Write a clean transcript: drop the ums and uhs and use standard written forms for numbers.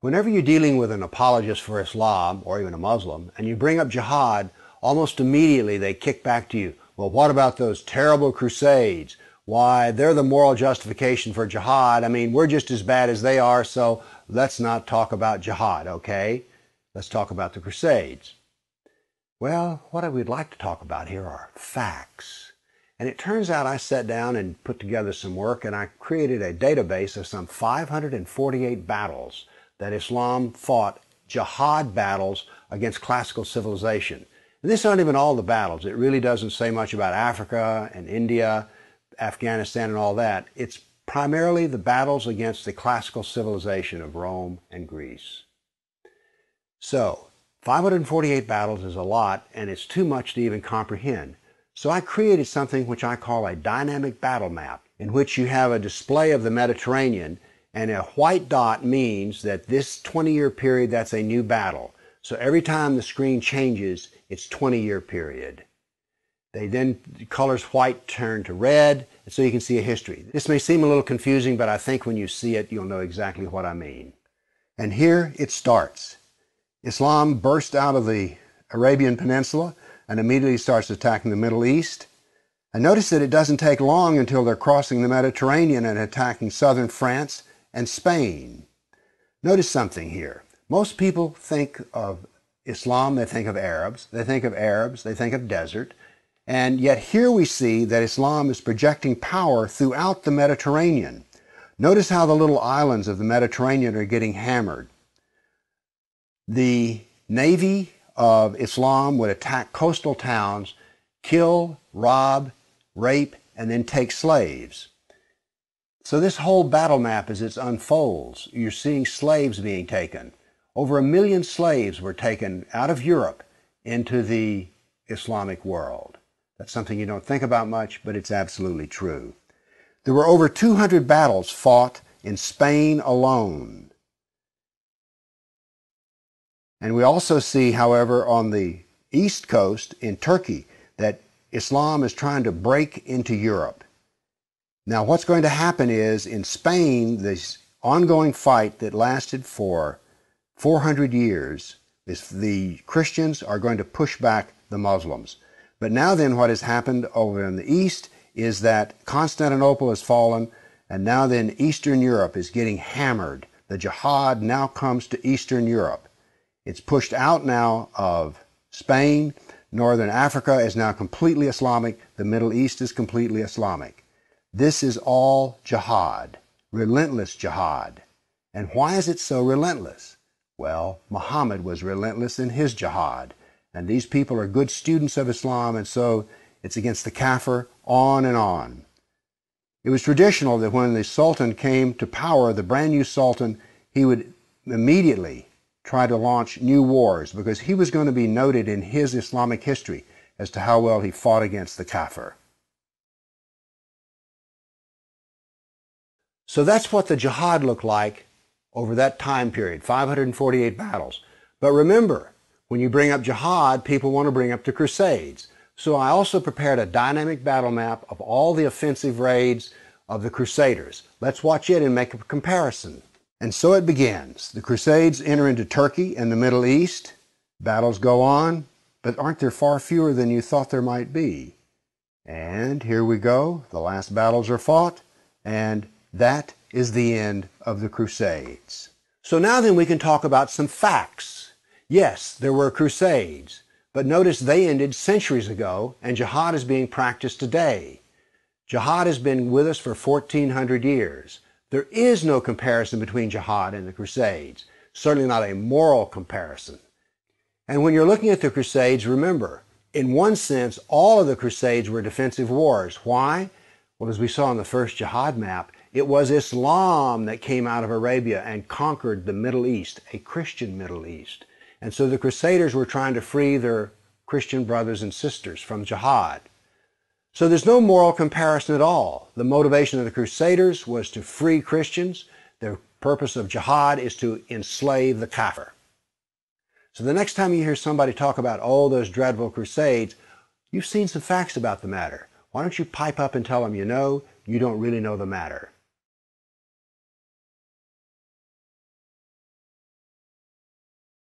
Whenever you're dealing with an apologist for Islam, or even a Muslim, and you bring up jihad, almost immediately they kick back to you, well, what about those terrible Crusades? Why, they're the moral justification for jihad. I mean, we're just as bad as they are, so let's not talk about jihad, okay? Let's talk about the Crusades. Well, what I would like to talk about here are facts. And it turns out I sat down and put together some work, and I created a database of some 548 battles that Islam fought, jihad battles against classical civilization. And these aren't even all the battles. It really doesn't say much about Africa and India, Afghanistan and all that. It's primarily the battles against the classical civilization of Rome and Greece. So, 548 battles is a lot, and it's too much to even comprehend. So I created something which I call a dynamic battle map, in which you have a display of the Mediterranean, and a white dot means that this 20-year period, that's a new battle. So every time the screen changes, it's 20-year period. The colors white turn to red, and so you can see a history. This may seem a little confusing, but I think when you see it, you'll know exactly what I mean. And here it starts. Islam burst out of the Arabian Peninsula and immediately starts attacking the Middle East. And notice that it doesn't take long until they're crossing the Mediterranean and attacking southern France and Spain. Notice something here. Most people think of Islam, they think of Arabs, they think of desert, and yet here we see that Islam is projecting power throughout the Mediterranean. Notice how the little islands of the Mediterranean are getting hammered. The navy of Islam would attack coastal towns, kill, rob, rape, and then take slaves. So this whole battle map, as it unfolds, you're seeing slaves being taken. Over 1 million slaves were taken out of Europe into the Islamic world. That's something you don't think about much, but it's absolutely true. There were over 200 battles fought in Spain alone. And we also see, however, on the east coast in Turkey, that Islam is trying to break into Europe. Now, what's going to happen is, in Spain, this ongoing fight that lasted for 400 years, the Christians are going to push back the Muslims. But now then, what has happened over in the east is that Constantinople has fallen, and now then Eastern Europe is getting hammered. The jihad now comes to Eastern Europe. It's pushed out now of Spain. Northern Africa is now completely Islamic. The Middle East is completely Islamic. This is all jihad, relentless jihad. And why is it so relentless? Well, Muhammad was relentless in his jihad. And these people are good students of Islam, and so it's against the kafir, on and on. It was traditional that when the Sultan came to power, the brand new Sultan, he would immediately try to launch new wars, because he was going to be noted in his Islamic history as to how well he fought against the kafir. So that's what the jihad looked like over that time period, 548 battles. But remember, when you bring up jihad, people want to bring up the Crusades. So I also prepared a dynamic battle map of all the offensive raids of the Crusaders. Let's watch it and make a comparison. And so it begins. The Crusades enter into Turkey and the Middle East. Battles go on, but aren't there far fewer than you thought there might be? And here we go. The last battles are fought, and that is the end of the Crusades. So now then we can talk about some facts. Yes, there were Crusades, but notice they ended centuries ago, and jihad is being practiced today. Jihad has been with us for 1,400 years. There is no comparison between jihad and the Crusades, certainly not a moral comparison. And when you're looking at the Crusades, remember, in one sense, all of the Crusades were defensive wars. Why? Well, as we saw in the first jihad map, it was Islam that came out of Arabia and conquered the Middle East, a Christian Middle East. And so the Crusaders were trying to free their Christian brothers and sisters from jihad. So there's no moral comparison at all. The motivation of the Crusaders was to free Christians. The purpose of jihad is to enslave the kafir. So the next time you hear somebody talk about, oh, those dreadful Crusades, you've seen some facts about the matter. Why don't you pipe up and tell them you know, you don't really know the matter?